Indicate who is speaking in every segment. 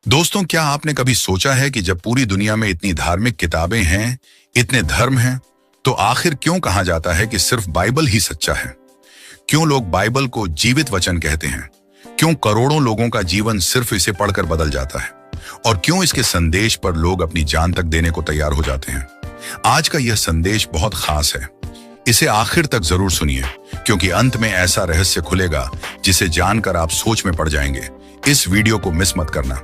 Speaker 1: दोस्तों, क्या आपने कभी सोचा है कि जब पूरी दुनिया में इतनी धार्मिक किताबें हैं, इतने धर्म हैं, तो आखिर क्यों कहा जाता है कि सिर्फ बाइबल ही सच्चा है? क्यों लोग बाइबल को जीवित वचन कहते हैं? क्यों करोड़ों लोगों का जीवन सिर्फ इसे पढ़कर बदल जाता है? और क्यों इसके संदेश पर लोग अपनी जान तक देने को तैयार हो जाते हैं? आज का यह संदेश बहुत खास है। इसे आखिर तक जरूर सुनिए, क्योंकि अंत में ऐसा रहस्य खुलेगा जिसे जानकर आप सोच में पड़ जाएंगे। इस वीडियो को मिस मत करना,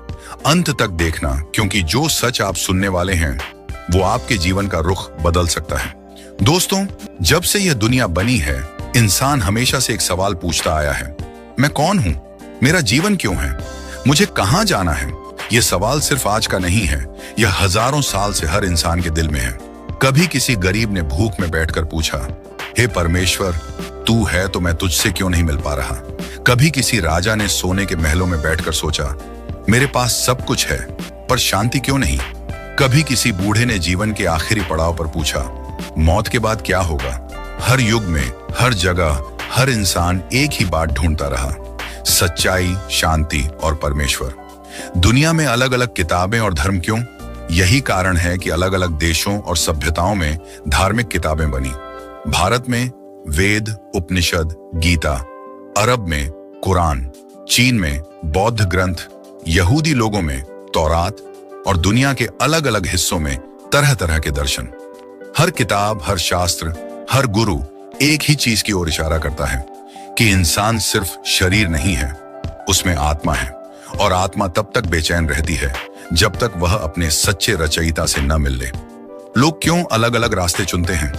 Speaker 1: अंत तक देखना, क्योंकि जो सच आप सुनने वाले हैं वो आपके जीवन का रुख बदल सकता है। दोस्तों, जब से यह दुनिया बनी है, इंसान हमेशा से एक सवाल पूछता आया है, मैं कौन हूं? मेरा जीवन क्यों है? मुझे कहां जाना है? यह सवाल सिर्फ आज का नहीं है, यह हजारों साल से हर इंसान के दिल में है। कभी किसी गरीब ने भूख में बैठकर पूछा, हे परमेश्वर, तू है तो मैं तुझसे क्यों नहीं मिल पा रहा? कभी किसी राजा ने सोने के महलों में बैठकर सोचा, मेरे पास सब कुछ है पर शांति क्यों नहीं? कभी किसी बूढ़े ने जीवन के आखिरी पड़ाव पर पूछा, मौत के बाद क्या होगा? हर युग में, हर जगह, हर इंसान एक ही बात ढूंढता रहा, सच्चाई, शांति और परमेश्वर। दुनिया में अलग अलग किताबें और धर्म क्यों? यही कारण है कि अलग अलग देशों और सभ्यताओं में धार्मिक किताबें बनी। भारत में वेद, उपनिषद, गीता, अरब में कुरान, चीन में बौद्ध ग्रंथ, यहूदी लोगों में तौरात और दुनिया के अलग अलग हिस्सों में तरह तरह के दर्शन। हर किताब, हर शास्त्र, हर गुरु एक ही चीज की ओर इशारा करता है कि इंसान सिर्फ शरीर नहीं है, उसमें आत्मा है, और आत्मा तब तक बेचैन रहती है जब तक वह अपने सच्चे रचयिता से न मिल ले। लोग क्यों अलग अलग रास्ते चुनते हैं?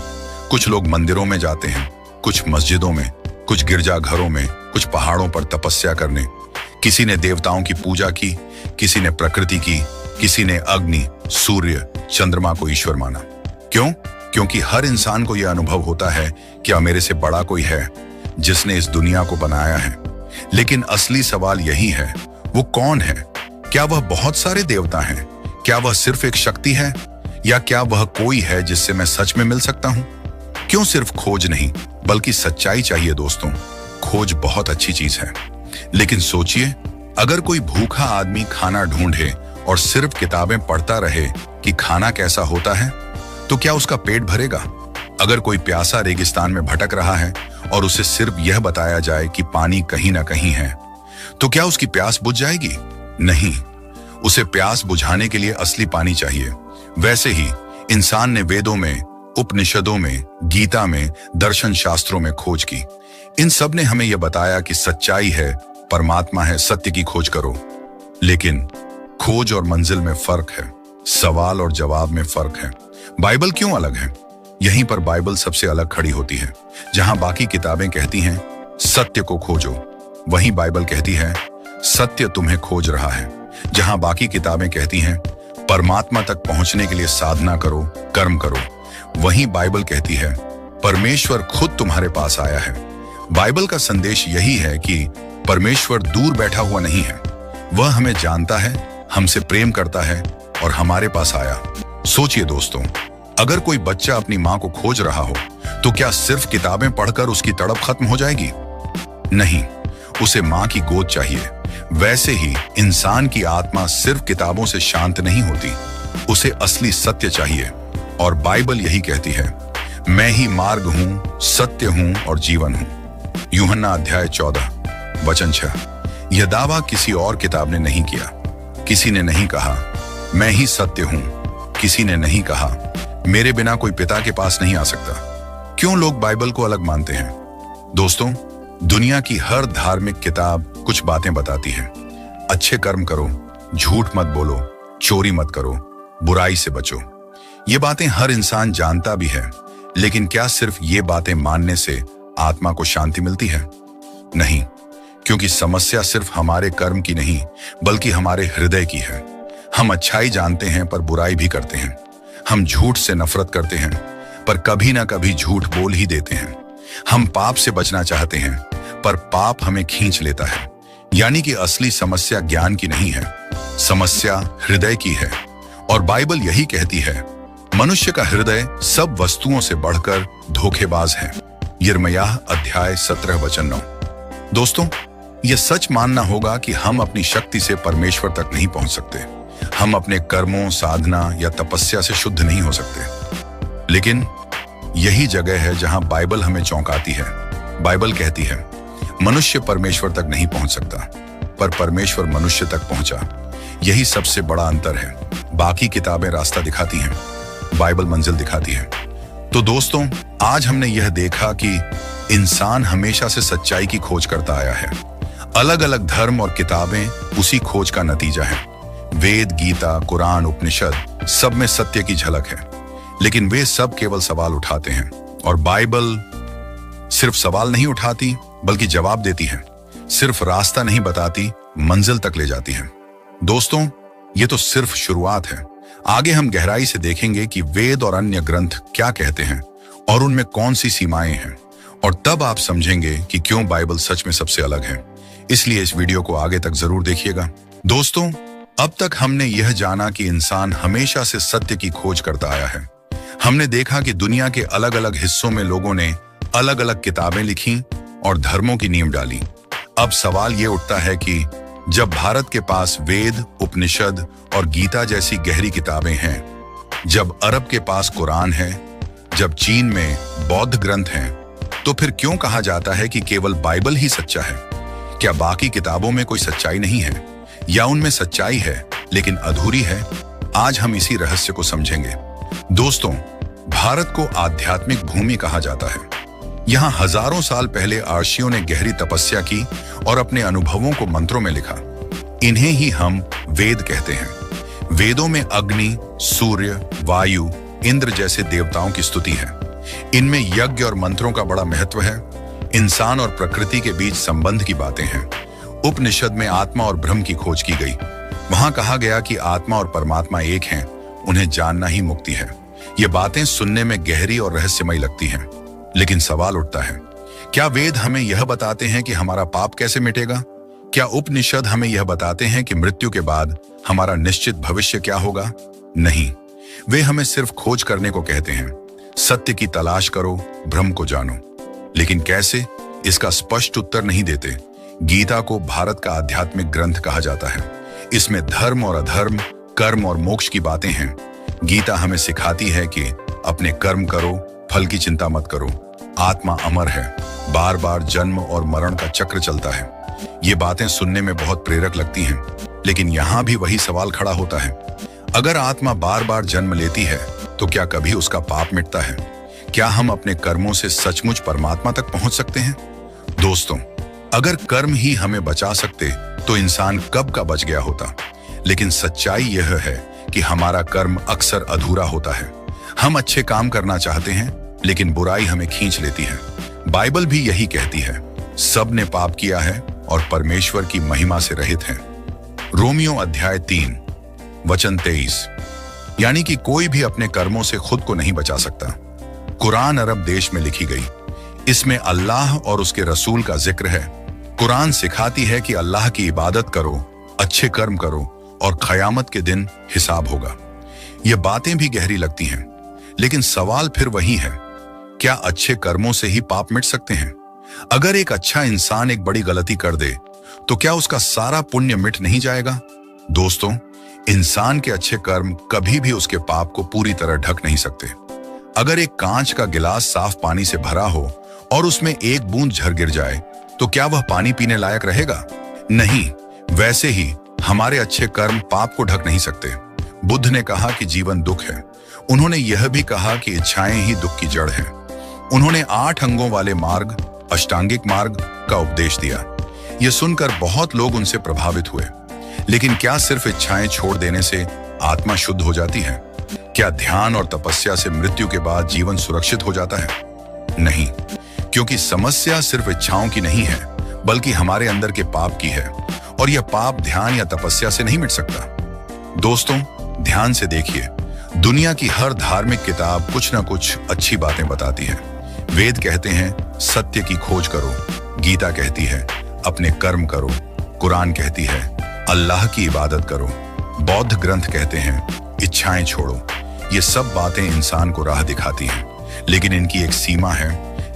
Speaker 1: कुछ लोग मंदिरों में जाते हैं, कुछ मस्जिदों में, कुछ गिरजाघरों में, कुछ पहाड़ों पर तपस्या करने। किसी ने देवताओं की पूजा की, किसी ने प्रकृति की, किसी ने अग्नि, सूर्य, चंद्रमा को ईश्वर माना। क्यों? क्योंकि हर इंसान को यह अनुभव होता है कि मेरे से बड़ा कोई है जिसने इस दुनिया को बनाया है। लेकिन असली सवाल यही है, वो कौन है? क्या वह बहुत सारे देवता हैं? क्या वह सिर्फ एक शक्ति है? या क्या वह कोई है जिससे मैं सच में मिल सकता हूं? क्यों सिर्फ खोज नहीं, बल्कि सच्चाई चाहिए दोस्तों। खोज बहुत अच्छी चीज है, लेकिन सोचिए, अगर कोई भूखा आदमी खाना ढूंढे और सिर्फ किताबें पढ़ता रहे कि खाना कैसा होता है, तो क्या उसका पेट भरेगा? अगर कोई प्यासा रेगिस्तान में भटक रहा है और उसे सिर्फ यह बताया जाए कि पानी कहीं ना कहीं है, तो क्या उसकी प्यास बुझ जाएगी? नहीं, उसे प्यास बुझाने के लिए असली पानी चाहिए। वैसे ही इंसान ने वेदों में, उपनिषदों में, गीता में, दर्शन शास्त्रों में खोज की। इन सब ने हमें यह बताया कि सच्चाई है, परमात्मा है, सत्य की खोज करो। लेकिन खोज और मंजिल में फर्क है, सवाल और जवाब में फर्क है। बाइबल क्यों अलग है? यहीं पर बाइबल सबसे अलग खड़ी होती है। जहां बाकी किताबें कहती हैं सत्य को खोजो, वहीं बाइबल कहती है सत्य तुम्हें खोज रहा है। जहां बाकी किताबें कहती हैं परमात्मा तक पहुंचने के लिए साधना करो, कर्म करो, वहीं बाइबल कहती है परमेश्वर खुद तुम्हारे पास आया है। बाइबल का संदेश यही है कि परमेश्वर दूर बैठा हुआ नहीं है, वह हमें जानता है, हमसे प्रेम करता है और हमारे पास आया। सोचिए दोस्तों, अगर कोई बच्चा अपनी मां को खोज रहा हो, तो क्या सिर्फ किताबें पढ़कर उसकी तड़प खत्म हो जाएगी? नहीं, उसे मां की गोद चाहिए। वैसे ही इंसान की आत्मा सिर्फ किताबों से शांत नहीं होती, उसे असली सत्य चाहिए। और बाइबल यही कहती है, मैं ही मार्ग हूं, सत्य हूं और जीवन हूं। यूहन्ना अध्याय 14 वचन 6। यह दावा किसी और किताब ने नहीं किया। किसी ने नहीं कहा मैं ही सत्य हूं, किसी ने नहीं कहा मेरे बिना कोई पिता के पास नहीं आ सकता। क्यों लोग बाइबल को अलग मानते हैं? दोस्तों, दुनिया की हर धार्मिक किताब कुछ बातें बताती है। अच्छे कर्म करो, झूठ मत बोलो, चोरी मत करो, बुराई से बचो। ये बातें हर इंसान जानता भी है, लेकिन क्या सिर्फ ये बातें मानने से आत्मा को शांति मिलती है? नहीं, क्योंकि समस्या सिर्फ हमारे कर्म की नहीं, बल्कि हमारे हृदय की है। हम अच्छाई जानते हैं पर बुराई भी करते हैं। हम झूठ से नफरत करते हैं पर कभी ना कभी झूठ बोल ही देते हैं। हम पाप से बचना चाहते हैं पर पाप हमें खींच लेता है। यानी कि असली समस्या ज्ञान की नहीं है, समस्या हृदय की है। और बाइबल यही कहती है, मनुष्य का हृदय सब वस्तुओं से बढ़कर धोखेबाज है। यिर्मयाह अध्याय 17 वचन 9। दोस्तों, यह सच मानना होगा कि हम अपनी शक्ति से परमेश्वर तक नहीं पहुंच सकते। हम अपने कर्मों, साधना या तपस्या से शुद्ध नहीं हो सकते। लेकिन यही जगह है जहां बाइबल हमें चौंकाती है। बाइबल कहती है, मनुष्य परमेश्वर तक नहीं पहुंच सकता, पर परमेश्वर मनुष्य तक पहुंचा। यही सबसे बड़ा अंतर है। बाकी किताबें रास्ता दिखाती हैं, बाइबल मंजिल दिखाती है। तो दोस्तों, आज हमने यह देखा कि इंसान हमेशा से सच्चाई की खोज करता आया है। अलग अलग धर्म और किताबें उसी खोज का नतीजा है। वेद, गीता, कुरान, उपनिषद, सब में सत्य की झलक है। लेकिन वे सब केवल सवाल उठाते हैं, और बाइबल सिर्फ सवाल नहीं उठाती बल्कि जवाब देती है। सिर्फ रास्ता नहीं बताती, मंजिल तक ले जाती है। दोस्तों, ये तो सिर्फ शुरुआत है। आगे हम गहराई से देखेंगे कि वेद और अन्य ग्रंथ क्या कहते हैं और उनमें कौन सी सीमाएं हैं, और तब आप समझेंगे कि क्यों बाइबल सच में सबसे अलग है। इसलिए इस वीडियो को आगे तक जरूर देखिएगा। दोस्तों, अब तक हमने यह जाना कि इंसान हमेशा से सत्य की खोज करता आया है। हमने देखा कि दुनिया के अलग अलग हिस्सों में लोगों ने अलग अलग किताबें लिखी और धर्मों की नींव डाली। अब सवाल ये उठता है कि जब भारत के पास वेद, उपनिषद और गीता जैसी गहरी किताबें हैं, जब अरब के पास कुरान है, जब चीन में बौद्ध ग्रंथ हैं, तो फिर क्यों कहा जाता है कि केवल बाइबल ही सच्चा है? क्या बाकी किताबों में कोई सच्चाई नहीं है, या उनमें सच्चाई है लेकिन अधूरी है? आज हम इसी रहस्य को समझेंगे। दोस्तों, भारत को आध्यात्मिक भूमि कहा जाता है। यहाँ हजारों साल पहले आर्षियों ने गहरी तपस्या की और अपने अनुभवों को मंत्रों में लिखा। इन्हें ही हम वेद कहते हैं। वेदों में अग्नि, सूर्य, वायु, इंद्र जैसे देवताओं की स्तुति है। इनमें यज्ञ और मंत्रों का बड़ा महत्व है। इंसान और प्रकृति के बीच संबंध की बातें हैं। उपनिषद में आत्मा और ब्रह्म की खोज की गई। वहां कहा गया कि आत्मा और परमात्मा एक हैं, उन्हें जानना ही मुक्ति है। ये बातें सुनने में गहरी और रहस्यमयी लगती हैं, लेकिन सवाल उठता है, क्या वेद हमें यह बताते हैं कि हमारा पाप कैसे मिटेगा? क्या उपनिषद हमें यह बताते हैं कि मृत्यु के बाद हमारा निश्चित भविष्य क्या होगा? नहीं, वे हमें सिर्फ खोज करने को कहते हैं। सत्य की तलाश करो, ब्रह्म को जानो। लेकिन कैसे? इसका स्पष्ट उत्तर नहीं देते। गीता को भारत का आध्यात्मिक ग्रंथ कहा जाता है। इसमें धर्म और अधर्म, कर्म और मोक्ष की बातें हैं। गीता हमें सिखाती है कि अपने कर्म करो, फल की चिंता मत करो। आत्मा अमर है, बार बार जन्म और मरण का चक्र चलता है। ये बातें सुनने में बहुत प्रेरक लगती हैं, लेकिन यहाँ भी वही सवाल खड़ा होता है। अगर आत्मा बार बार जन्म लेती है, तो क्या कभी उसका पाप मिटता है? क्या हम अपने कर्मों से सचमुच परमात्मा तक पहुंच सकते हैं? दोस्तों, अगर कर्म ही हमें बचा सकते तो इंसान कब का बच गया होता। लेकिन सच्चाई यह है कि हमारा कर्म अक्सर अधूरा होता है। हम अच्छे काम करना चाहते हैं, लेकिन बुराई हमें खींच लेती है। बाइबल भी यही कहती है, सब ने पाप किया है और परमेश्वर की महिमा से रहित हैं। रोमियो अध्याय 3 वचन 23। यानी कि कोई भी अपने कर्मों से खुद को नहीं बचा सकता। कुरान अरब देश में लिखी गई। इसमें अल्लाह और उसके रसूल का जिक्र है। कुरान सिखाती है कि अल्लाह की इबादत करो, अच्छे कर्म करो और क़यामत के दिन हिसाब होगा। ये बातें भी गहरी लगती हैं, लेकिन सवाल फिर वही है, क्या अच्छे कर्मों से ही पाप मिट सकते हैं? अगर एक अच्छा इंसान एक बड़ी गलती कर दे, तो क्या उसका सारा पुण्य मिट नहीं जाएगा? दोस्तों, इंसान के अच्छे कर्म कभी भी उसके पाप को पूरी तरह ढक नहीं सकते। अगर एक कांच का गिलास साफ पानी से भरा हो और उसमें एक बूंद झर गिर जाए, तो क्या वह पानी पीने लायक रहेगा? नहीं। वैसे ही हमारे अच्छे कर्म पाप को ढक नहीं सकते। बुद्ध ने कहा कि जीवन दुख है। उन्होंने यह भी कहा कि इच्छाएं ही दुख की जड़ है। उन्होंने 8 अंगों वाले मार्ग, अष्टांगिक मार्ग का उपदेश दिया। यह सुनकर बहुत लोग उनसे प्रभावित हुए। लेकिन क्या सिर्फ इच्छाएं छोड़ देने से आत्मा शुद्ध हो जाती है? क्या ध्यान और तपस्या से मृत्यु के बाद जीवन सुरक्षित हो जाता है? नहीं, क्योंकि समस्या सिर्फ इच्छाओं की नहीं है, बल्कि हमारे अंदर के पाप की है, और यह पाप ध्यान या तपस्या से नहीं मिट सकता। दोस्तों, ध्यान से देखिए, दुनिया की हर धार्मिक किताब कुछ ना कुछ अच्छी बातें बताती है। वेद कहते हैं सत्य की खोज करो, गीता कहती है अपने कर्म करो, कुरान कहती है अल्लाह की इबादत करो, बौद्ध ग्रंथ कहते हैं इच्छाएं छोड़ो। ये सब बातें इंसान को राह दिखाती हैं, लेकिन इनकी एक सीमा है।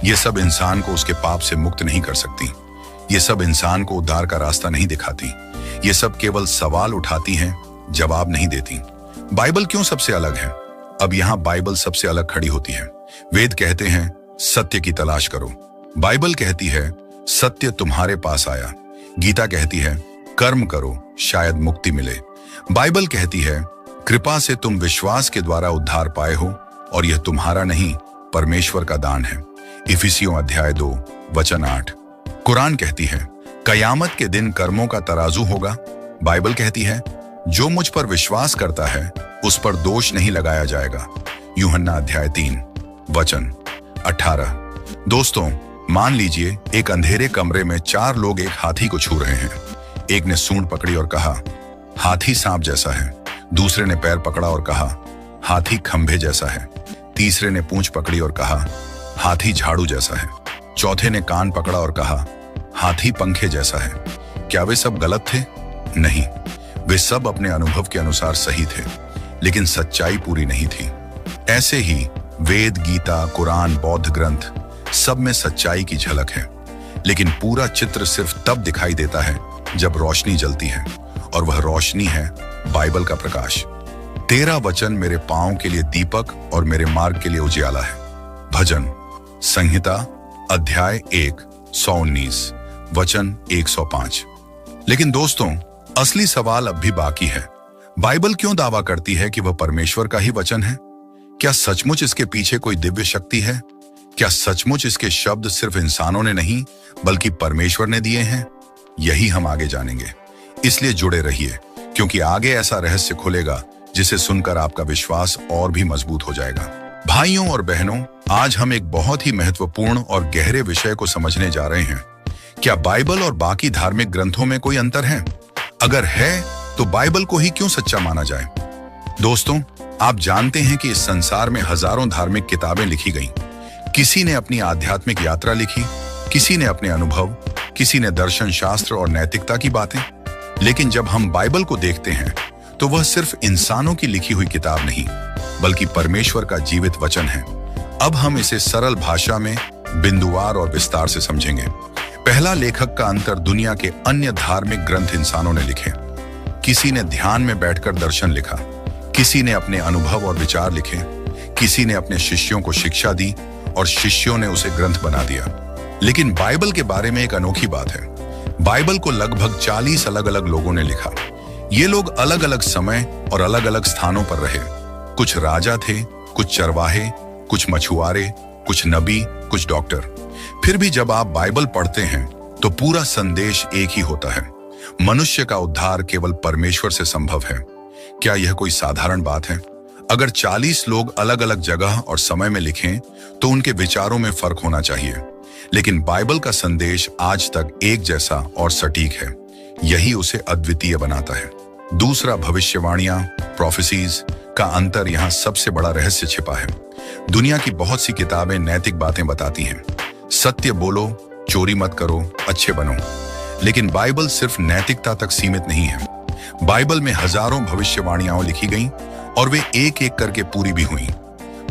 Speaker 1: ये सब इंसान को उसके पाप से मुक्त नहीं कर सकती। ये सब इंसान को उद्धार का रास्ता नहीं दिखाती। ये सब केवल सवाल उठाती हैं, जवाब नहीं देती। बाइबल क्यों सबसे अलग है? अब यहाँ बाइबल सबसे अलग खड़ी होती है। वेद कहते हैं सत्य की तलाश करो। बाइबल कहती है सत्य तुम्हारे पास आया। गीता कहती है कर्म करो, शायद मुक्ति मिले। बाइबल कहती है कृपा से तुम विश्वास के द्वारा उद्धार पाए हो और यह तुम्हारा नहीं, परमेश्वर का दान है। इफिसियों अध्याय 2 वचन 8। कुरान कहती है कयामत के दिन कर्मों का तराजू होगा। बाइबल कहती है जो मुझ पर विश्वास करता है उस पर दोष नहीं लगाया जाएगा। यूहन्ना अध्याय 3 वचन 18। दोस्तों, मान लीजिए एक अंधेरे कमरे में 4 लोग एक हाथी को छू रहे हैं। एक ने सूंड पकड़ी और कहा हाथी सांप जैसा है। दूसरे ने पैर पकड़ा और कहा हाथी खंभे जैसा है। तीसरे ने पूंछ पकड़ी और कहा हाथी झाड़ू जैसा है। चौथे ने कान पकड़ा और कहा हाथी पंखे जैसा है। क्या वे सब गलत थे? नहीं, वे सब अपने अनुभव के अनुसार सही थे, लेकिन सच्चाई पूरी नहीं थी। ऐसे ही वेद, गीता, कुरान, बौद्ध ग्रंथ, सब में सच्चाई की झलक है, लेकिन पूरा चित्र सिर्फ तब दिखाई देता है जब रोशनी जलती है, और वह रोशनी है बाइबल का प्रकाश। तेरा वचन मेरे पांव के लिए दीपक और मेरे मार्ग के लिए उजियाला है। भजन संहिता अध्याय 1 119 वचन 105। लेकिन दोस्तों, असली सवाल अब भी बाकी है। बाइबल क्यों दावा करती है कि वह परमेश्वर का ही वचन है? क्या सचमुच इसके पीछे कोई दिव्य शक्ति है? क्या सचमुच इसके शब्द सिर्फ इंसानों ने नहीं बल्कि परमेश्वर ने दिए हैं? यही हम आगे जानेंगे, इसलिए जुड़े रहिए, क्योंकि आगे ऐसा रहस्य खुलेगा जिसे सुनकर आपका विश्वास और भी मजबूत हो जाएगा। भाइयों और बहनों, आज हम एक बहुत ही महत्वपूर्ण और गहरे विषय को समझने जा रहे हैं। क्या बाइबल और बाकी धार्मिक ग्रंथों में कोई अंतर है? अगर है तो बाइबल को ही क्यों सच्चा माना जाए? दोस्तों, आप जानते हैं कि इस संसार में हजारों धार्मिक किताबें लिखी गईं। किसी ने अपनी आध्यात्मिक यात्रा लिखी, किसी ने अपने अनुभव, किसी ने दर्शन शास्त्र और नैतिकता की बातें। लेकिन जब हम बाइबल को देखते हैं तो वह सिर्फ इंसानों की लिखी हुई किताब नहीं, बल्कि परमेश्वर का जीवित वचन है। अब हम इसे सरल भाषा में बिंदुवार और विस्तार से समझेंगे। पहला लेखक का अंतर दुनिया के अन्य धार्मिक ग्रंथ इंसानों ने लिखे। किसी ने ध्यान में बैठकर दर्शन लिखा, किसी ने अपने अनुभव और विचार लिखे, किसी ने अपने शिष्यों को शिक्षा दी और शिष्यों ने उसे ग्रंथ बना दिया। लेकिन बाइबल के बारे में एक अनोखी बात है। बाइबल को लगभग 40 अलग अलग लोगों ने लिखा। ये लोग अलग अलग समय और अलग अलग स्थानों पर रहे। कुछ राजा थे, कुछ चरवाहे, कुछ मछुआरे, कुछ नबी, कुछ डॉक्टर। फिर भी जब आप बाइबल पढ़ते हैं तो पूरा संदेश एक ही होता है। मनुष्य का उद्धार केवल परमेश्वर से संभव है। क्या यह कोई साधारण बात है? अगर 40 लोग अलग अलग जगह और समय में लिखें तो उनके विचारों में फर्क होना चाहिए, लेकिन बाइबल का संदेश आज तक एक जैसा और सटीक है। यही उसे अद्वितीय बनाता है। दूसरा, भविष्यवाणियां, प्रोफेसीज का अंतर यहाँ सबसे बड़ा रहस्य छिपा है। दुनिया की बहुत सी किताबें नैतिक बातें बताती हैं, सत्य बोलो, चोरी मत करो, अच्छे बनो। लेकिन बाइबल सिर्फ नैतिकता तक सीमित नहीं है। बाइबल में हजारों भविष्यवाणियां लिखी गईं और वे एक एक करके पूरी भी हुई।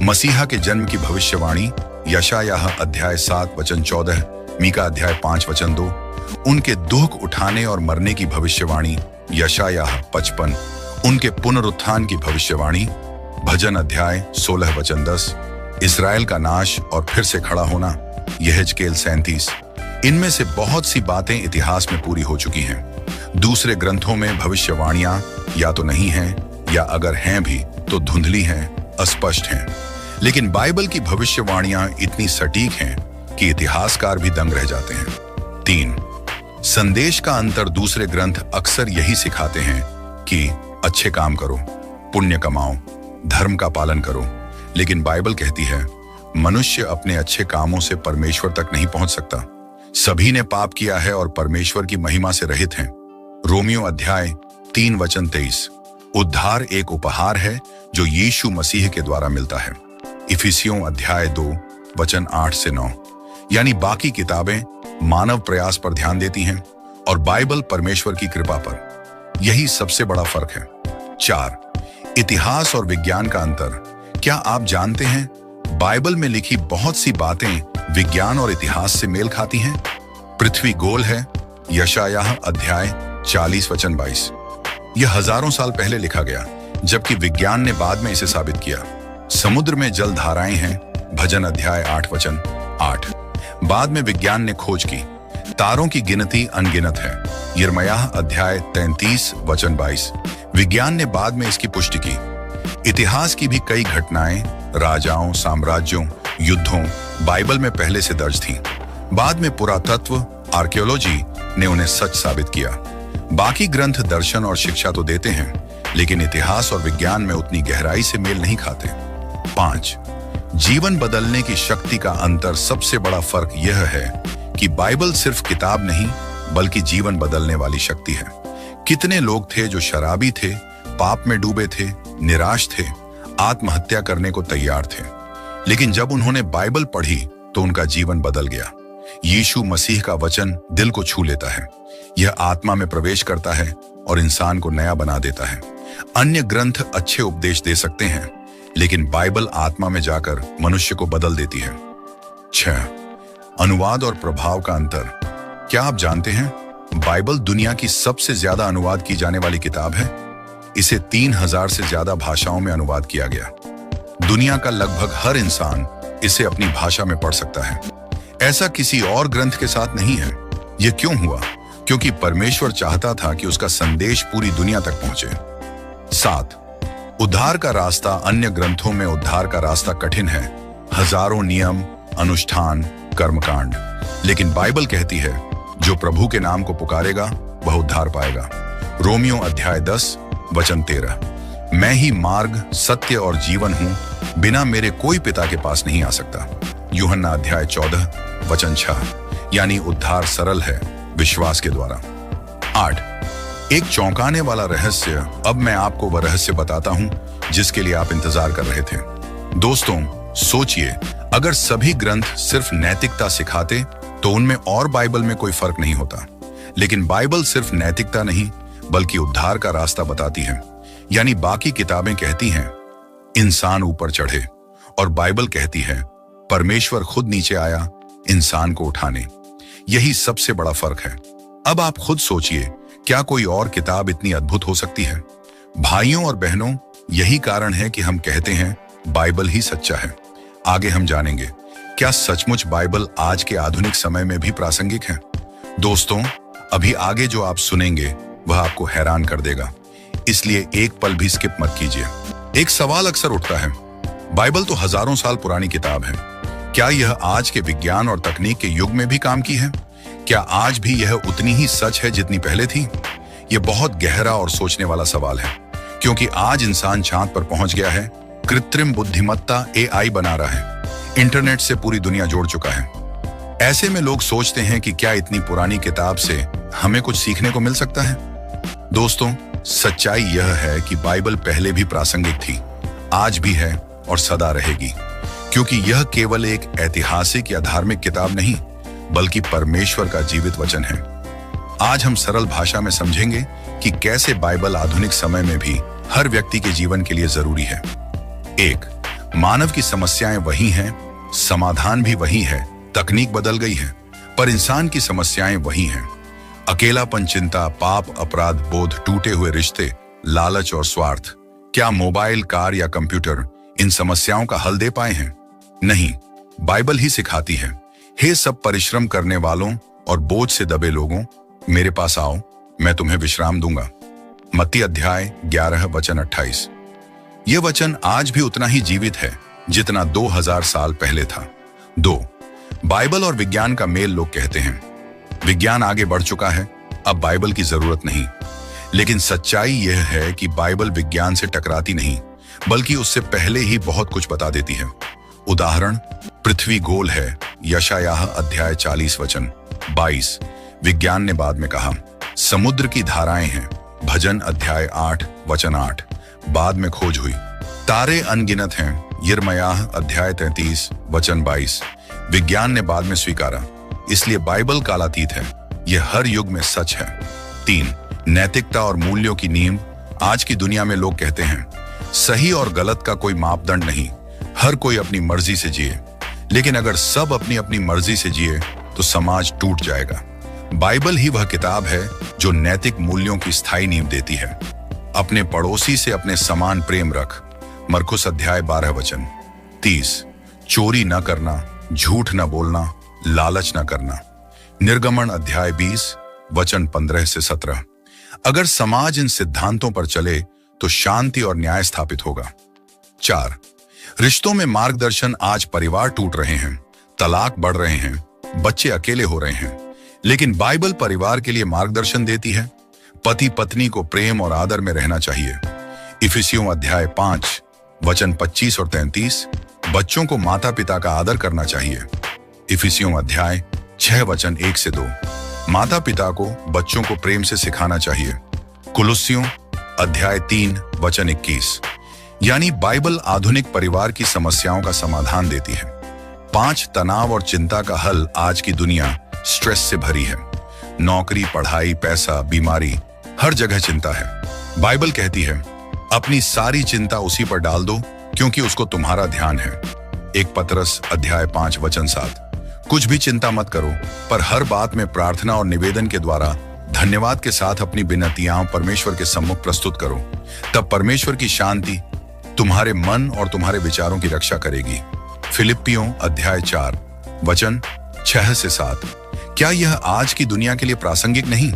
Speaker 1: मसीहा के जन्म की भविष्यवाणी यशायाह अध्याय 7 वचन 14, मीका अध्याय 5 वचन 2, उनके दुख उठाने और मरने की भविष्यवाणी यशायाह 55, उनके पुनरुत्थान की भविष्यवाणी भजन अध्याय 16 वचन 10, इस्राएल का नाश और फिर से खड़ा होना यहेजकेल 37। इनमें से बहुत सी बातें इतिहास में पूरी हो चुकी हैं। दूसरे ग्रंथों में भविष्यवाणियां या तो नहीं हैं, या अगर हैं भी तो धुंधली हैं, अस्पष्ट हैं। लेकिन बाइबल की भविष्यवाणियां इतनी सटीक हैं कि इतिहासकार भी दंग रह जाते हैं। 3, संदेश का अंतर। दूसरे ग्रंथ अक्सर यही सिखाते हैं कि अच्छे काम करो, पुण्य कमाओ, धर्म का पालन करो। लेकिन बाइबल कहती है मनुष्य अपने अच्छे कामों से परमेश्वर तक नहीं पहुंच सकता। सभी ने पाप किया है और परमेश्वर की महिमा से रहित हैं। रोमियो अध्याय 3 वचन 23। उद्धार एक उपहार है जो यीशु मसीह के द्वारा मिलता है। इफिसियों अध्याय 2 वचन 8 से 9। यानी बाकी किताबें मानव प्रयास पर ध्यान देती हैं और बाइबल परमेश्वर की कृपा पर। यही सबसे बड़ा फर्क है। 4, इतिहास और विज्ञान का अंतर। क्या आप जानते हैं बाइबल में लिखी बहुत सी बातें विज्ञान और इतिहास से मेल खाती हैं? पृथ्वी गोल है, यशायाह अध्याय 40 वचन 22। यह हजारों साल पहले लिखा गया, जबकि विज्ञान ने बाद में इसे साबित किया। समुद्र में जल धाराएं हैं, भजन अध्याय 8 वचन 8। बाद में विज्ञान ने खोज की, तारों की गिनती अनगिनत है, यिर्मयाह अध्याय 33 वचन 22। विज्ञान ने बाद में इसकी पुष्टि की। इतिहास की भी कई घटनाएं, राजाओं, साम्राज्यों, युद्धों बाइबल में पहले से दर्ज थीं। बाद में पुरातत्व, आर्कियोलॉजी ने उन्हें सच साबित किया। बाकी ग्रंथ दर्शन और शिक्षा तो देते हैं, लेकिन इतिहास और विज्ञान में उतनी गहराई से मेल नहीं खाते। 5. जीवन बदलने की शक्ति का अंतर। सबसे बड़ा फर्क यह है कि बाइबल सिर्फ किताब नहीं, बल्कि जीवन बदलने वाली शक्ति है। कितने लोग थे जो शराबी थे, पाप में डूबे थे, निराश थे, आत्महत्या करने को तैयार थे, लेकिन जब उन्होंने बाइबल पढ़ी तो उनका जीवन बदल गया। यीशु मसीह का वचन दिल को छू लेता है, यह आत्मा में प्रवेश करता है और इंसान को नया बना देता है। अन्य ग्रंथ अच्छे उपदेश दे सकते हैं, लेकिन बाइबल आत्मा में जाकर मनुष्य को बदल देती है। 6. अनुवाद और प्रभाव का अंतर। क्या आप जानते हैं, बाइबल दुनिया की सबसे ज्यादा अनुवाद की जाने वाली किताब है। इसे 3000 से ज्यादा भाषाओं में अनुवाद किया गया। दुनिया का लगभग हर इंसान इसे अपनी भाषा में पढ़ सकता है। ऐसा किसी और ग्रंथ के साथ नहीं है। यह क्यों हुआ? क्योंकि परमेश्वर चाहता था कि उसका संदेश पूरी दुनिया तक पहुंचे। 7. उद्धार का रास्ता। अन्य ग्रंथों में उद्धार का रास्ता कठिन है, हजारों नियम, अनुष्ठान, कर्मकांड, लेकिन बाइबल कहती है जो प्रभु के नाम को पुकारेगा वह उद्धार पाएगा। रोमियो अध्याय 10 वचन 13। मैं ही मार्ग, सत्य और जीवन हूं, बिना मेरे कोई पिता के पास नहीं आ सकता। यूहन्ना अध्याय 14 वचन 6। यानी उद्धार सरल है, विश्वास के द्वारा। 8. एक चौंकाने वाला रहस्य। अब मैं आपको वह रहस्य बताता हूं जिसके लिए आप इंतजार कर रहे थे। दोस्तों, सोचिए, अगर सभी ग्रंथ सिर्फ नैतिकता सिखाते तो उनमें और बाइबल में कोई फर्क नहीं होता। लेकिन बाइबल सिर्फ नैतिकता नहीं, बल्कि उद्धार का रास्ता बताती है। यानी बाकी किताबें कहती हैं इंसान ऊपर चढ़े, और बाइबल कहती है परमेश्वर खुद नीचे आया इंसान को उठाने। यही सबसे बड़ा फर्क है। अब आप खुद सोचिए, क्या कोई और किताब इतनी अद्भुत हो सकती है? भाइयों और बहनों, यही कारण है कि हम कहते हैं बाइबल ही सच्चा है। आगे हम जानेंगे, क्या सचमुच बाइबल आज के आधुनिक समय में भी प्रासंगिक है? दोस्तों, अभी आगे जो आप सुनेंगे वह आपको हैरान कर देगा, इसलिए एक पल भी स्किप मत कीजिए। एक सवाल अक्सर उठता है, बाइबल तो हजारों साल पुरानी किताब है, क्या यह आज के विज्ञान और तकनीक के युग में भी काम की है? क्या आज भी यह उतनी ही सच है जितनी पहले थी? यह बहुत गहरा और सोचने वाला सवाल है, क्योंकि आज इंसान चांद पर पहुंच गया है, कृत्रिम बुद्धिमत्ता AI बना रहा है, इंटरनेट से पूरी दुनिया जोड़ चुका है। ऐसे में लोग सोचते हैं कि क्या इतनी पुरानी किताब से हमें कुछ सीखने को मिल सकता है? दोस्तों, सच्चाई यह है कि बाइबल पहले भी प्रासंगिक थी, आज भी है और सदा रहेगी, क्योंकि यह केवल एक ऐतिहासिक या धार्मिक किताब नहीं, बल्कि परमेश्वर का जीवित वचन है। आज हम सरल भाषा में समझेंगे कि कैसे बाइबल आधुनिक समय में भी हर व्यक्ति के जीवन के लिए जरूरी है। 1. मानव की समस्याएं वही हैं, समाधान भी वही है। तकनीक बदल गई है, पर इंसान की समस्याएं वही हैं। अकेलापन, चिंता, पाप, अपराध बोध, टूटे हुए रिश्ते, लालच और स्वार्थ। क्या मोबाइल, कार या कंप्यूटर इन समस्याओं का हल दे पाए हैं? नहीं, बाइबल ही सिखाती है, हे सब परिश्रम करने वालों और बोझ से दबे लोगों, मेरे पास आओ, मैं तुम्हें विश्राम दूंगा। मत्ती अध्याय 11 वचन 28। यह वचन आज भी उतना ही जीवित है जितना 2000 साल पहले था। 2. बाइबल और विज्ञान का मेल। लोग कहते हैं विज्ञान आगे बढ़ चुका है, अब बाइबल की जरूरत नहीं, लेकिन सच्चाई यह है कि बाइबल विज्ञान से टकराती नहीं, बल्कि उससे पहले ही बहुत कुछ बता देती है। उदाहरण, पृथ्वी गोल है, यशायाह अध्याय 40 वचन 22। विज्ञान ने बाद में कहा समुद्र की धाराएं हैं, भजन अध्याय 8 वचन 8। बाद में खोज हुई। तारे अनगिनत हैं, यिर्मयाह अध्याय 33 वचन 22। विज्ञान ने बाद में स्वीकारा, इसलिए बाइबल कालातीत है, यह हर युग में सच है। 3. नैतिकता और मूल्यों की नींव। आज की दुनिया में लोग कहते हैं सही और गलत का कोई मापदंड नहीं, हर कोई अपनी मर्जी से जिए। लेकिन अगर सब अपनी अपनी मर्जी से जिए तो समाज टूट जाएगा। बाइबल ही वह किताब है जो नैतिक मूल्यों की स्थायी नींव देती है। अपने पड़ोसी से अपने समान प्रेम रख, मरकुस अध्याय 12 वचन 30। चोरी न करना, झूठ न बोलना, लालच न करना, निर्गमन अध्याय 20 वचन 15 से 17। अगर समाज इन सिद्धांतों पर चले तो शांति और न्याय स्थापित होगा। 4। रिश्तों में मार्गदर्शन। आज परिवार टूट रहे हैं, तलाक बढ़ रहे हैं, बच्चे अकेले हो रहे हैं, लेकिन बाइबल परिवार के लिए मार्गदर्शन देती है। पति पत्नी को प्रेम और आदर में रहना चाहिए। इफिसियों अध्याय 5 वचन 25 और 33। बच्चों को माता पिता का आदर करना चाहिए। इफिसियों अध्याय 6 वचन 1 से 2। माता पिता को बच्चों को प्रेम से सिखाना चाहिए। कुलुस्सियों अध्याय 3 वचन 21। यानी बाइबल आधुनिक परिवार की समस्याओं का समाधान देती है। 5। तनाव और चिंता का हल। आज की दुनिया स्ट्रेस से भरी है। नौकरी, पढ़ाई, पैसा, बीमारी, हर जगह चिंता है। बाइबल कहती है अपनी सारी चिंता उसी पर डाल दो क्योंकि उसको तुम्हारा ध्यान है। 1 पतरस अध्याय 5 वचन 7। कुछ भी चिंता मत करो, पर हर बात में प्रार्थना और निवेदन के द्वारा धन्यवाद के साथ अपनी विनतियां परमेश्वर के सम्मुख प्रस्तुत करो। तब परमेश्वर की शांति तुम्हारे मन और तुम्हारे विचारों की रक्षा करेगी। फिलिप्पियों अध्याय 4 वचन 6 से 7। क्या यह आज की दुनिया के लिए प्रासंगिक नहीं?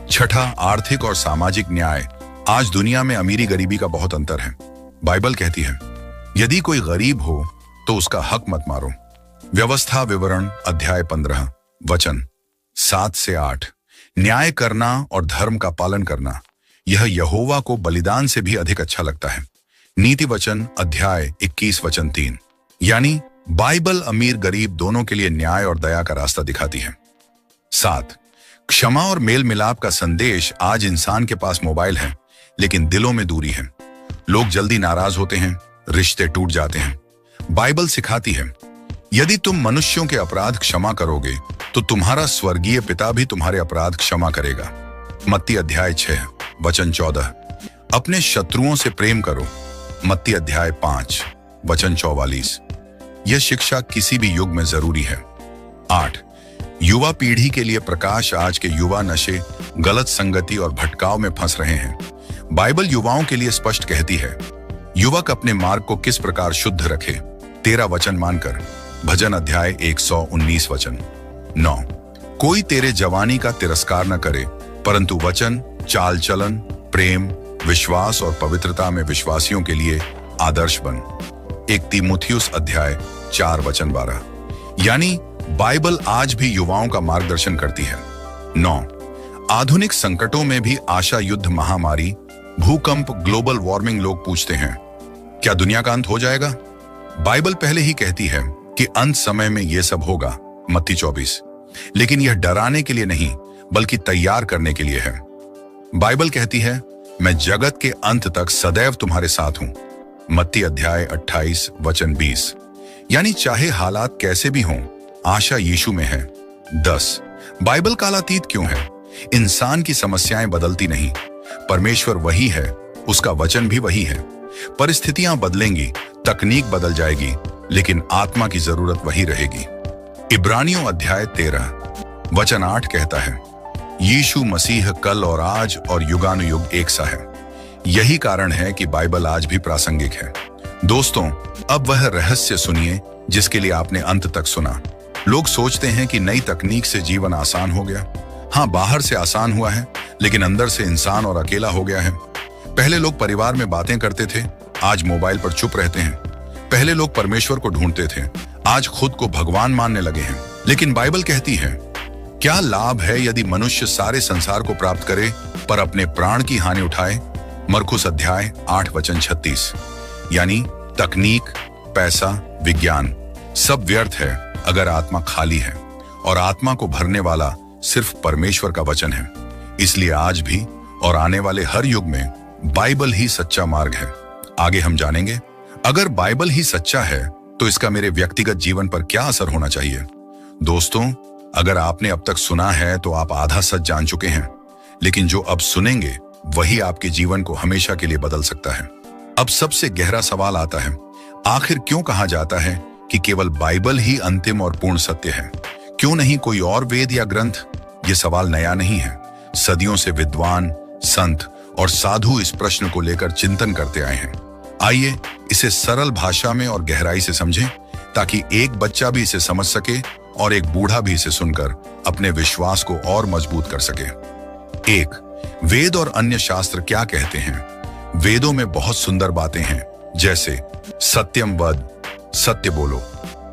Speaker 1: 6। आर्थिक और सामाजिक न्याय। आज दुनिया में अमीरी गरीबी का बहुत अंतर है। बाइबल कहती है यदि कोई गरीब हो तो उसका हक मत मारो। व्यवस्था विवरण अध्याय 15 वचन 7 से 8। न्याय करना और धर्म का पालन करना, यह यहोवा को बलिदान से भी अधिक अच्छा लगता है। नीति वचन अध्याय 21 वचन 3। यानी बाइबल अमीर गरीब दोनों के लिए न्याय और दया का रास्ता दिखाती है। 7। क्षमा और मेल मिलाप का संदेश। आज इंसान के पास मोबाइल है लेकिन दिलों में दूरी है। लोग जल्दी नाराज होते हैं, रिश्ते टूट जाते हैं। बाइबल सिखाती है यदि तुम मनुष्यों के अपराध क्षमा करोगे तो तुम्हारा स्वर्गीय पिता भी तुम्हारे अपराध क्षमा करेगा। मत्ती अध्याय 6 वचन 14। अपने शत्रुओं से प्रेम करो। मत्ती अध्याय 5 वचन 44। यह शिक्षा किसी भी युग में जरूरी है। 8। युवा पीढ़ी के लिए प्रकाश। आज के युवा नशे, गलत संगति और भटकाव में फंस रहे हैं। बाइबल युवाओं के लिए स्पष्ट कहती है युवक अपने मार्ग को किस प्रकार शुद्ध रखे। 13 वचन मानकर। भजन अध्याय 119 वचन 9। कोई तेरे जवानी का तिरस्कार न करे, परंतु वचन, चाल चलन, प्रेम, विश्वास और पवित्रता में विश्वासियों के लिए आदर्श बन। 1 तीमुथियुस अध्याय 4 वचन 12। यानी बाइबल आज भी युवाओं का मार्गदर्शन करती है। 9। आधुनिक संकटों में भी आशा। युद्ध, महामारी, भूकंप, ग्लोबल वार्मिंग। लोग पूछते हैं क्या दुनिया का अंत हो जाएगा? बाइबल पहले ही कहती है कि अंत समय में यह सब होगा। मत्ती 24। लेकिन यह डराने के लिए नहीं बल्कि तैयार करने के लिए है। बाइबल कहती है मैं जगत के अंत तक सदैव तुम्हारे साथ हूं। मत्ती अध्याय 28 वचन 20। यानी चाहे हालात कैसे भी हों, आशा यीशु में है। 10। बाइबल कालातीत क्यों है? इंसान की समस्याएं बदलती नहीं, परमेश्वर वही है, उसका वचन भी वही है। परिस्थितियां बदलेंगी, तकनीक बदल जाएगी, लेकिन आत्मा की जरूरत वही रहेगी। इब्रानियों अध्याय 13 वचन 8 कहता है यीशु मसीह कल और आज और युगानुयुग एक सा है। यही कारण है कि बाइबल आज भी प्रासंगिक है। दोस्तों, अब वह रहस्य सुनिए जिसके लिए आपने अंत तक सुना। लोग सोचते हैं कि नई तकनीक से जीवन आसान हो गया। हाँ, बाहर से आसान हुआ है, लेकिन अंदर से इंसान और अकेला हो गया है। पहले लोग परिवार में बातें करते थे, आज मोबाइल पर चुप रहते हैं। पहले लोग परमेश्वर को ढूंढते थे, आज खुद को भगवान मानने लगे हैं। लेकिन बाइबल कहती है क्या लाभ है यदि मनुष्य सारे संसार को प्राप्त करे पर अपने प्राण की हानि उठाए। मरकुस अध्याय 8 वचन 36। यानी तकनीक, पैसा, विज्ञान सब व्यर्थ है अगर आत्मा खाली है, और आत्मा को भरने वाला सिर्फ परमेश्वर का वचन है। इसलिए आज भी और आने वाले हर युग में बाइबल ही सच्चा मार्ग है। आगे हम जानेंगे अगर बाइबल ही सच्चा है तो इसका मेरे व्यक्तिगत जीवन पर क्या असर होना चाहिए। दोस्तों, अगर आपने अब तक सुना है तो आप आधा सच जान चुके हैं, लेकिन जो अब सुनेंगे वही आपके जीवन को हमेशा के लिए बदल सकता है। अब सबसे गहरा सवाल आता है, आखिर क्यों कहा जाता है कि केवल बाइबल ही अंतिम और पूर्ण सत्य है? क्यों नहीं कोई और वेद या ग्रंथ? ये सवाल नया नहीं है। सदियों से विद्वान, संत और साधु इस प्रश्न को लेकर चिंतन करते आए हैं। आइए इसे सरल भाषा में और गहराई से समझें, ताकि एक बच्चा भी इसे समझ सके और एक बूढ़ा भी इसे सुनकर अपने विश्वास को और मजबूत कर सके। 1. वेद और अन्य शास्त्र क्या कहते हैं? वेदों में बहुत सुंदर बातें हैं, जैसे सत्यम वद, सत्य बोलो,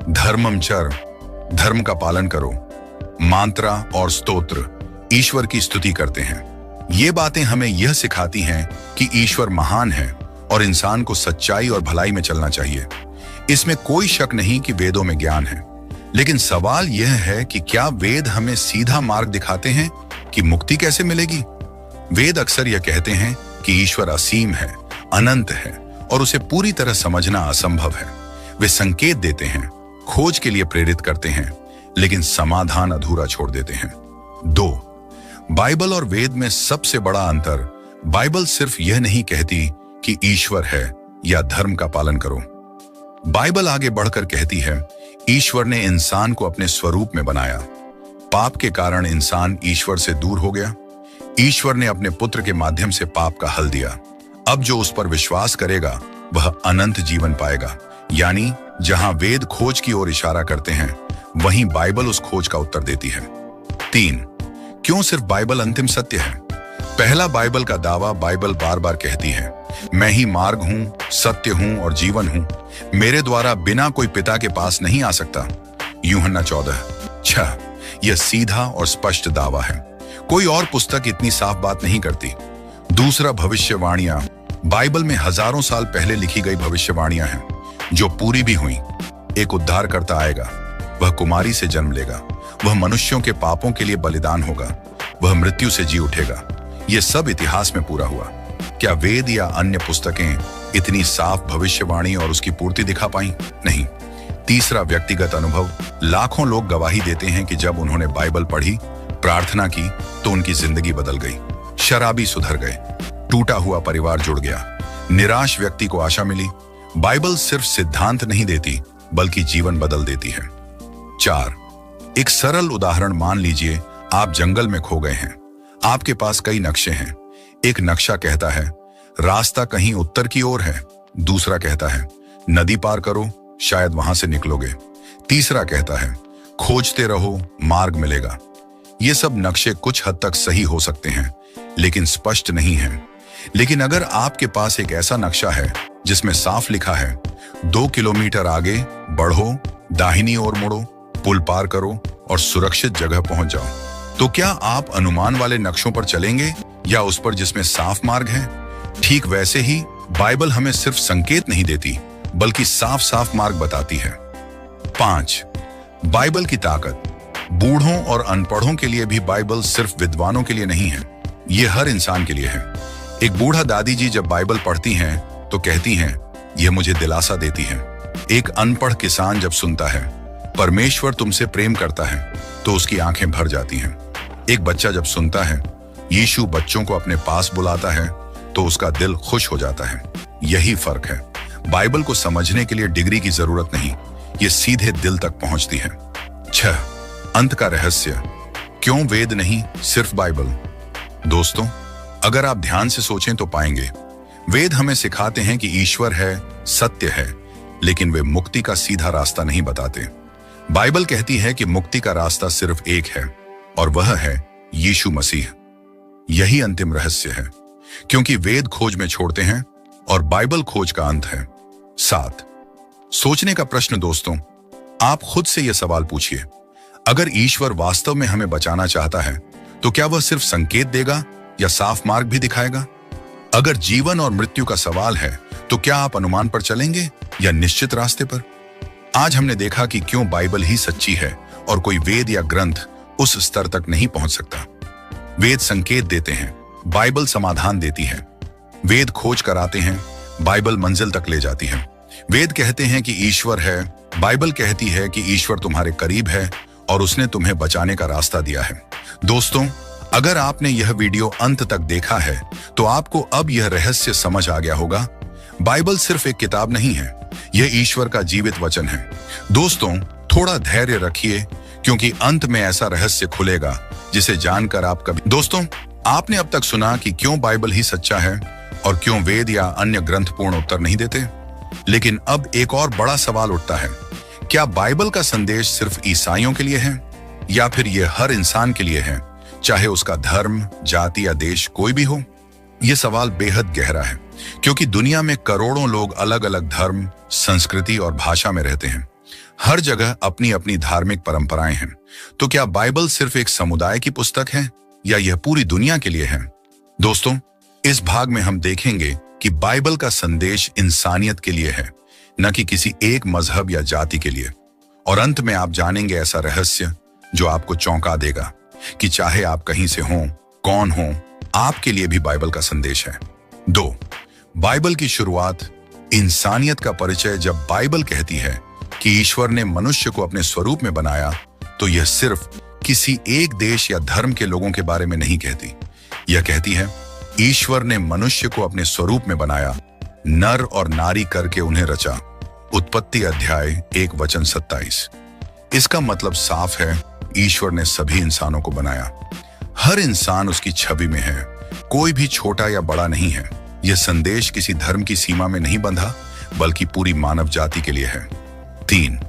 Speaker 1: धर्मम चर, धर्म का पालन करो, मंत्रा और स्तोत्र, ईश्वर की स्तुति करते हैं। ये बातें हमें यह सिखाती हैं कि ईश्वर महान है और इंसान को सच्चाई और भलाई में चलना चाहिए। इसमें कोई शक नहीं कि वेदों में ज्ञान है, लेकिन सवाल यह है कि क्या वेद हमें सीधा मार्ग दिखाते हैं कि मुक्ति कैसे मिलेगी? वेद अक्सर यह कहते हैं कि ईश्वर असीम है, अनंत है और उसे पूरी तरह समझना असंभव है। वे संकेत देते हैं, खोज के लिए प्रेरित करते हैं, लेकिन समाधान अधूरा छोड़ देते हैं। 2. बाइबल और वेद में सबसे बड़ा अंतर, बाइबल सिर्फ यह नहीं कहती कि ईश्वर है या धर्म का पालन करो। बाइबल आगे बढ़कर कहती है, ईश्वर ने इंसान को अपने स्वरूप में बनाया। पाप के कारण इंसान ईश्वर से दूर हो गया। ईश्वर ने अपने पुत्र के माध्यम से पाप का हल दिया। अब जो उस पर विश्वास करेगा वह अनंत जीवन पाएगा। यानी जहां वेद खोज की ओर इशारा करते हैं, वहीं बाइबल उस खोज का उत्तर देती है। 3. क्यों सिर्फ बाइबल अंतिम सत्य है? पहला, बाइबल का दावा बाइबल बार बार कहती है, मैं ही मार्ग हूं, सत्य हूं और जीवन हूं। मेरे द्वारा बिना कोई पिता के पास नहीं आ सकता। यूहन्ना 14:6। यह सीधा और स्पष्ट दावा है। कोई और पुस्तक इतनी साफ बात नहीं करती। दूसरा, भविष्यवाणियां। बाइबल में हजारों साल पहले लिखी गई भविष्यवाणियां हैं, जो पूरी भी हुई। एक उद्धारकर्ता आएगा, वह कुमारी से जन्म लेगा, वह मनुष्यों के पापों के लिए बलिदान होगा, वह मृत्यु से जी उठेगा। यह सब इतिहास में पूरा हुआ। क्या वेद या अन्य पुस्तकें इतनी साफ भविष्यवाणी और उसकी पूर्ति दिखा पाई? नहीं। तीसरा, व्यक्तिगत अनुभव। लाखों लोग गवाही देते हैं कि जब उन्होंने बाइबल पढ़ी, प्रार्थना की, तो उनकी जिंदगी बदल गई। शराबी सुधर गए, टूटा हुआ परिवार जुड़ गया, निराश व्यक्ति को आशा मिली। बाइबल सिर्फ सिद्धांत नहीं देती, बल्कि जीवन बदल देती है। 4. एक सरल उदाहरण मान लीजिए, आप जंगल में खो गए हैं। आपके पास कई नक्शे हैं। एक नक्शा कहता है रास्ता कहीं उत्तर की ओर है। दूसरा कहता है नदी पार करो, शायद वहां से निकलोगे। तीसरा कहता है खोजते रहो, मार्ग मिलेगा। ये सब नक्शे कुछ हद तक सही हो सकते हैं, लेकिन स्पष्ट नहीं हैं। लेकिन अगर आपके पास एक ऐसा नक्शा है जिसमें साफ लिखा है 2 किलोमीटर आगे बढ़ो, दाहिनी ओर मुड़ो, पुल पार करो और सुरक्षित जगह पहुंच जाओ, तो क्या आप अनुमान वाले नक्शों पर चलेंगे या उस पर जिसमें साफ मार्ग है? ठीक वैसे ही बाइबल हमें सिर्फ संकेत नहीं देती, बल्कि साफ साफ मार्ग बताती है। 5. बाइबल की ताकत। बूढ़ों और अनपढ़ों के लिए भी बाइबल सिर्फ विद्वानों के लिए नहीं है, ये हर इंसान के लिए है। एक बूढ़ा दादी जी जब बाइबल पढ़ती हैं तो कहती हैं, यह मुझे दिलासा देती है। एक अनपढ़ किसान जब सुनता है परमेश्वर तुमसे प्रेम करता है, तो उसकी आंखें भर जाती हैं। एक बच्चा जब सुनता है यीशु बच्चों को अपने पास बुलाता है, तो उसका दिल खुश हो जाता है। यही फर्क है। बाइबल को समझने के लिए डिग्री की जरूरत नहीं, ये सीधे दिल तक पहुंचती है। 6. अंत का रहस्य। क्यों वेद नहीं, सिर्फ बाइबल? दोस्तों, अगर आप ध्यान से सोचें तो पाएंगे वेद हमें सिखाते हैं कि ईश्वर है, सत्य है, लेकिन वे मुक्ति का सीधा रास्ता नहीं बताते। बाइबल कहती है कि मुक्ति का रास्ता सिर्फ एक है, और वह है यीशु मसीह। यही अंतिम रहस्य है, क्योंकि वेद खोज में छोड़ते हैं और बाइबल खोज का अंत है। 7. सोचने का प्रश्न। दोस्तों, आप खुद से यह सवाल पूछिए, अगर ईश्वर वास्तव में हमें बचाना चाहता है, तो क्या वह सिर्फ संकेत देगा या साफ मार्ग भी दिखाएगा? अगर जीवन और मृत्यु का सवाल है, तो क्या आप अनुमान पर चलेंगे या निश्चित रास्ते पर? आज हमने देखा कि क्यों बाइबल ही सच्ची है और कोई वेद या ग्रंथ उस स्तर तक नहीं पहुंच सकता। वेद संकेत देते हैं, बाइबल समाधान देती है। वेद खोज कराते हैं, बाइबल मंजिल तक ले जाती है। वेद कहते हैं कि ईश्वर है, बाइबल कहती है कि ईश्वर तुम्हारे करीब है और उसने तुम्हें बचाने का रास्ता दिया है। दोस्तों, अगर आपने यह वीडियो अंत तक देखा है, तो आपको अब यह रहस्य समझ आ गया होगा। बाइबल सिर्फ एक किताब नहीं है, यह ईश्वर का जीवित वचन है। दोस्तों, थोड़ा धैर्य रखिए, क्योंकि अंत में ऐसा रहस्य खुलेगा जिसे जानकर आप कभी। दोस्तों, आपने अब तक सुना कि क्यों बाइबल ही सच्चा है और क्यों वेद या अन्य ग्रंथ पूर्ण उत्तर नहीं देते। लेकिन अब एक और बड़ा सवाल उठता है, क्या बाइबल का संदेश सिर्फ ईसाइयों के लिए है या फिर यह हर इंसान के लिए है, चाहे उसका धर्म, जाति या देश कोई भी हो? यह सवाल बेहद गहरा है, क्योंकि दुनिया में करोड़ों लोग अलग अलग धर्म, संस्कृति और भाषा में रहते हैं। हर जगह अपनी अपनी धार्मिक परंपराएं हैं। तो क्या बाइबल सिर्फ एक समुदाय की पुस्तक है या यह पूरी दुनिया के लिए है? दोस्तों, इस भाग में हम देखेंगे कि बाइबल का संदेश इंसानियत के लिए है, न कि किसी एक मजहब या जाति के लिए। और अंत में आप जानेंगे ऐसा रहस्य जो आपको चौंका देगा कि चाहे आप कहीं से हों, कौन हो, आपके लिए भी बाइबल का संदेश है। 2. बाइबल की शुरुआत। इंसानियत का परिचय। जब बाइबल कहती है कि ईश्वर ने मनुष्य को अपने स्वरूप में बनाया, तो यह सिर्फ किसी एक देश या धर्म के लोगों के बारे में नहीं कहती। यह कहती है ईश्वर ने मनुष्य को अपने स्वरूप में बनाया, नर और नारी करके उन्हें रचा। उत्पत्ति अध्याय 1:27। इसका मतलब साफ है, ईश्वर ने सभी इंसानों को बनाया। हर इंसान उसकी छवि में है, कोई भी छोटा या बड़ा नहीं है। यह संदेश किसी धर्म की सीमा में नहीं बंधा, बल्कि पूरी मानव जाति के लिए है। 3.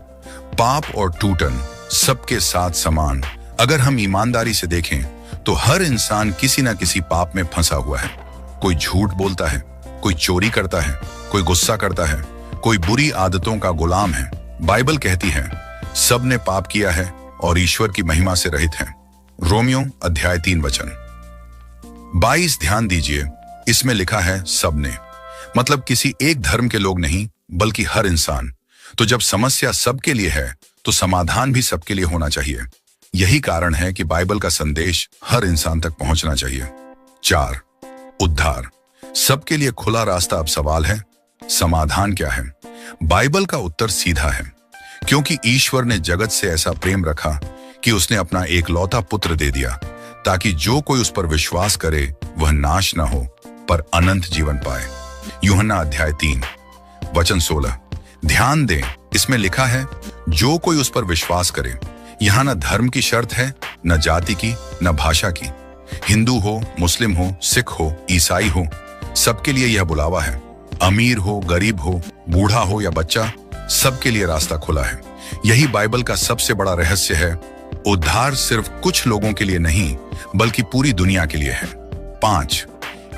Speaker 1: पाप और टूटन। सबके साथ समान। अगर हम ईमानदारी से देखें तो हर इंसान किसी न किसी पाप में फंसा हुआ है। कोई झूठ बोलता है, कोई चोरी करता है, कोई गुस्सा करता है, कोई बुरी आदतों का गुलाम है। बाइबल कहती है सब ने पाप किया है और ईश्वर की महिमा से रहित हैं। रोमियो अध्याय 3:22। ध्यान दीजिए, इसमें लिखा है सबने, मतलब किसी एक धर्म के लोग नहीं, बल्कि हर इंसान। तो जब समस्या सबके लिए है तो समाधान भी सबके लिए होना चाहिए। यही कारण है कि बाइबल का संदेश हर इंसान तक पहुंचना चाहिए। 4. उद्धार। सबके लिए खुला रास्ता। अब सवाल है, समाधान क्या है? बाइबल का उत्तर सीधा है, क्योंकि ईश्वर ने जगत से ऐसा प्रेम रखा कि उसने अपना एकलौता पुत्र दे दिया, ताकि जो कोई उस पर विश्वास करे वह नाश न हो पर अनंत जीवन पाए। यूहन्ना अध्याय 3:16। ध्यान दें, इसमें लिखा है जो कोई उस पर विश्वास करे। यहां न धर्म की शर्त है, न जाति की, न भाषा की। हिंदू हो, मुस्लिम हो, सिख हो, ईसाई हो, सबके लिए यह बुलावा है। अमीर हो, गरीब हो, बूढ़ा हो या बच्चा, सबके लिए रास्ता खुला है। यही बाइबल का सबसे बड़ा रहस्य है। उद्धार सिर्फ कुछ लोगों के लिए नहीं, बल्कि पूरी दुनिया के लिए है। 5.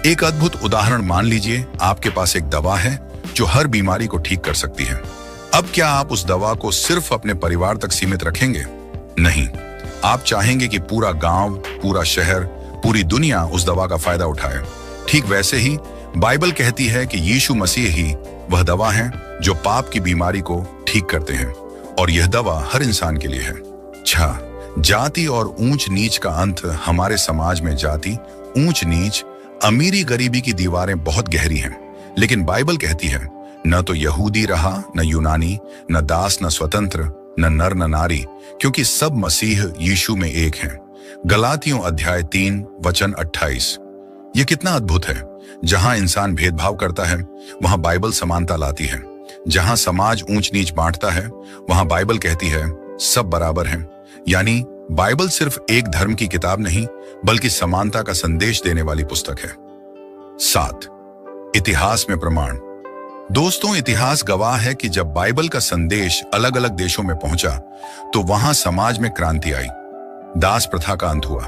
Speaker 1: एक अद्भुत उदाहरण मान लीजिए, आपके पास एक दवा है जो हर बीमारी को ठीक कर सकती है। अब क्या आप उस दवा को सिर्फ अपने परिवार तक सीमित रखेंगे? नहीं, आप चाहेंगे कि पूरा गांव, पूरा शहर, पूरी दुनिया उस दवा का फायदा उठाए। ठीक वैसे ही बाइबल कहती है कि यीशु मसीह ही वह दवा है जो पाप की बीमारी को ठीक करते हैं, और यह दवा हर इंसान के लिए है। 6. जाति और ऊंच नीच का अंत। हमारे समाज में जाति, ऊंच नीच, अमीरी गरीबी की दीवारें बहुत गहरी हैं, लेकिन बाइबल कहती है न तो यहूदी रहा, न यूनानी, न दास, न स्वतंत्र, न नर, न नारी, क्योंकि सब मसीह यीशु में एक हैं। गलातियों अध्याय 3:28। यह कितना अद्भुत है। जहां इंसान भेदभाव करता है, वहां बाइबल समानता लाती है। जहां समाज ऊंच नीच बांटता है, वहां बाइबल कहती है सब बराबर हैं। यानी बाइबल सिर्फ एक धर्म की किताब नहीं, बल्कि समानता का संदेश देने वाली पुस्तक है। 7. इतिहास में प्रमाण। दोस्तों, इतिहास गवाह है कि जब बाइबल का संदेश अलग अलग देशों में पहुंचा, तो वहां समाज में क्रांति आई। दास प्रथा का अंत हुआ,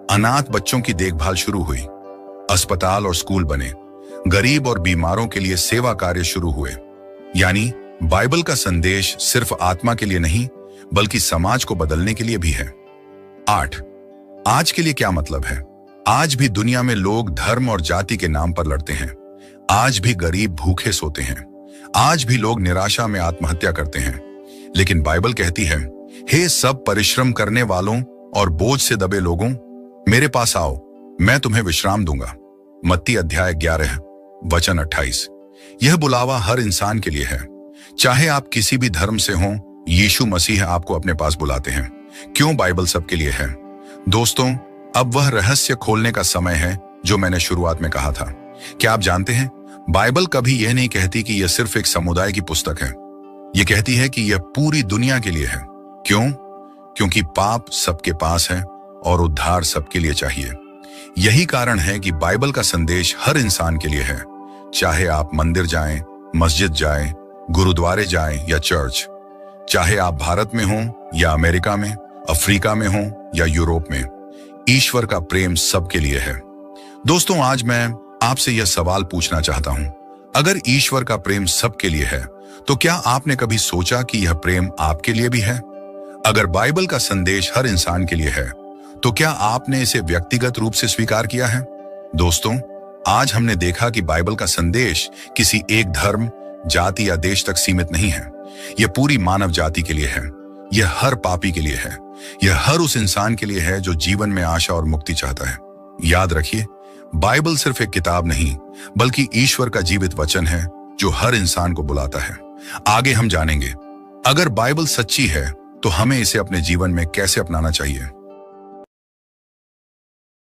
Speaker 1: अनाथ बच्चों की देखभाल शुरू हुई, अस्पताल और स्कूल बने, गरीब और बीमारों के लिए सेवा कार्य शुरू हुए। यानी बाइबल का संदेश सिर्फ आत्मा के लिए नहीं, बल्कि समाज को बदलने के लिए भी है। 8. आज के लिए क्या मतलब है? आज भी दुनिया में लोग धर्म और जाति के नाम पर लड़ते हैं। आज भी गरीब भूखे सोते हैं। आज भी लोग निराशा में आत्महत्या करते हैं। लेकिन बाइबल कहती है, हे सब परिश्रम करने वालों और बोझ से दबे लोगों, मेरे पास आओ, मैं तुम्हें विश्राम दूंगा। मत्ती अध्याय 11:28। यह बुलावा हर इंसान के लिए है। चाहे आप किसी भी धर्म से हों, यीशु मसीह आपको अपने पास बुलाते हैं। क्यों बाइबल सबके लिए है? दोस्तों, अब वह रहस्य खोलने का समय है जो मैंने शुरुआत में कहा था। क्या आप जानते हैं, बाइबल कभी यह नहीं कहती कि यह सिर्फ एक समुदाय की पुस्तक है। यह कहती है कि यह पूरी दुनिया के लिए है। क्यों? क्योंकि पाप सबके पास है और उद्धार सबके लिए चाहिए। यही कारण है कि बाइबल का संदेश हर इंसान के लिए है, चाहे आप मंदिर जाएं, मस्जिद जाएं, गुरुद्वारे जाएं या चर्च, चाहे आप भारत में हों या अमेरिका में, अफ्रीका में हों या यूरोप में, ईश्वर का प्रेम सबके लिए है। दोस्तों, आज मैं आपसे यह सवाल पूछना चाहता हूं, अगर ईश्वर का प्रेम सबके लिए है, तो क्या आपने कभी सोचा कि यह प्रेम आपके लिए भी है? अगर बाइबल का संदेश हर इंसान के लिए है, तो क्या आपने इसे व्यक्तिगत रूप से स्वीकार किया है? दोस्तों, आज हमने देखा कि बाइबल का संदेश किसी एक धर्म, जाति या देश तक सीमित नहीं है। यह पूरी मानव जाति के लिए है। यह हर पापी के लिए है। यह हर उस इंसान के लिए है जो जीवन में आशा और मुक्ति चाहता है। याद रखिए, बाइबल सिर्फ एक किताब नहीं, बल्कि ईश्वर का जीवित वचन है जो हर इंसान को बुलाता है। आगे हम जानेंगे, अगर बाइबल सच्ची है तो हमें इसे अपने जीवन में कैसे अपनाना चाहिए।